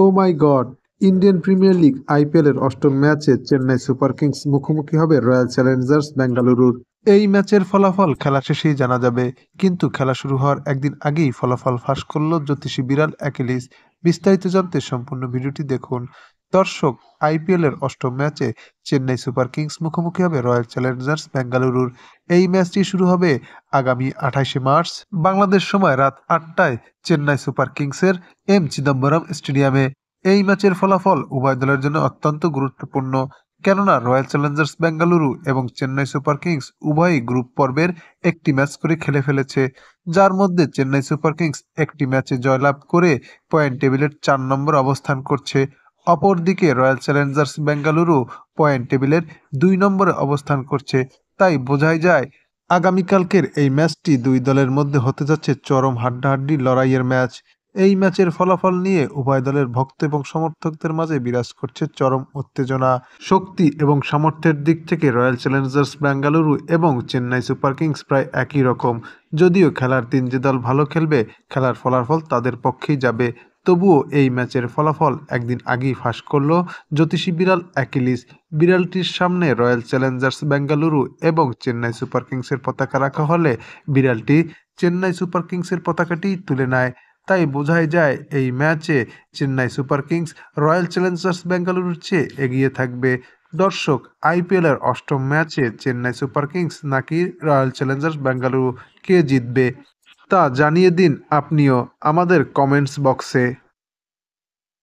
ও মাই god! Indian premier league আইপিএলের অষ্টম ম্যাচে চেন্নাই সুপার কিংস মুখোমুখি হবে রয়্যাল চ্যালেঞ্জার্স বেঙ্গালুরুর। এই ম্যাচের ফলাফল খেলা শেষেই জানা যাবে, কিন্তু খেলা শুরু হওয়ার একদিন আগেই ফলাফল ফাঁস করল জ্যোতিষী বিড়াল অ্যাকিলিস। বিস্তারিত জানতে সম্পূর্ণ ভিডিওটি দেখুন। দর্শক, আইপিএলের অষ্টম ম্যাচে চেন্নাই সুপার কিংস মুখোমুখি হবে রয়্যাল চ্যালেঞ্জার্স বেঙ্গালুরুর। এই ম্যাচটি শুরু হবে আগামী 28শে মার্চ বাংলাদেশ সময় রাত 8টায় চেন্নাই সুপার কিংসের এম চিদম্বরম স্টেডিয়ামে। এই ম্যাচের ফলাফল উভয় দলের জন্য অত্যন্ত গুরুত্বপূর্ণ, কেননা রয়্যাল চ্যালেঞ্জার্স বেঙ্গালুরু এবং চেন্নাই সুপার কিংস উভয়ই গ্রুপ পর্বের একটি ম্যাচ করে খেলে ফেলেছে, যার মধ্যে চেন্নাই সুপার কিংস একটি ম্যাচে জয়লাভ করে পয়েন্ট টেবিলের 4 নম্বর অবস্থান করছে। অপরদিকে রয়্যাল চ্যালেঞ্জার্স বেঙ্গালুরু পয়েন্ট টেবিলের 2 নম্বরে অবস্থান করছে। তাই বোঝাই যায় আগামীকালকের এই ম্যাচটি দুই দলের মধ্যে হতে যাচ্ছে চরম হাড্ডাহাড্ডি লড়াইয়ের ম্যাচ। এই ম্যাচের ফলাফল নিয়ে উভয় দলের ভক্ত এবং সমর্থকদের মাঝে বিরাজ করছে চরম উত্তেজনা। শক্তি এবং সামর্থ্যের দিক থেকে রয়্যাল চ্যালেঞ্জার্স বেঙ্গালুরু এবং চেন্নাই সুপার কিংস প্রায় একই রকম। যদিও খেলার দিন যে দল ভালো খেলবে, খেলার ফলাফল তাদের পক্ষেই যাবে। তবুও এই ম্যাচের ফলাফল একদিন আগেই ফাঁস করল জ্যোতিষী বিড়াল অ্যাকিলিস। বিড়ালটির সামনে রয়্যাল চ্যালেঞ্জার্স বেঙ্গালুরু এবং চেন্নাই সুপার কিংসের পতাকা রাখা হলে বিড়ালটি চেন্নাই সুপার কিংসের পতাকাটি তুলে নেয়। তাই বোঝাই যায় এই ম্যাচে Chennai Super Kings Royal Challengers বেঙ্গালুরুর চেয়ে এগিয়ে থাকবে। দর্শক, আইপিএলের অষ্টম ম্যাচে চেন্নাই সুপার কিংস নাকি রয়্যাল চ্যালেঞ্জার্স বেঙ্গালুরু কে জিতবে তা জানিয়ে দিন আপনিও আমাদের কমেন্টস বক্সে।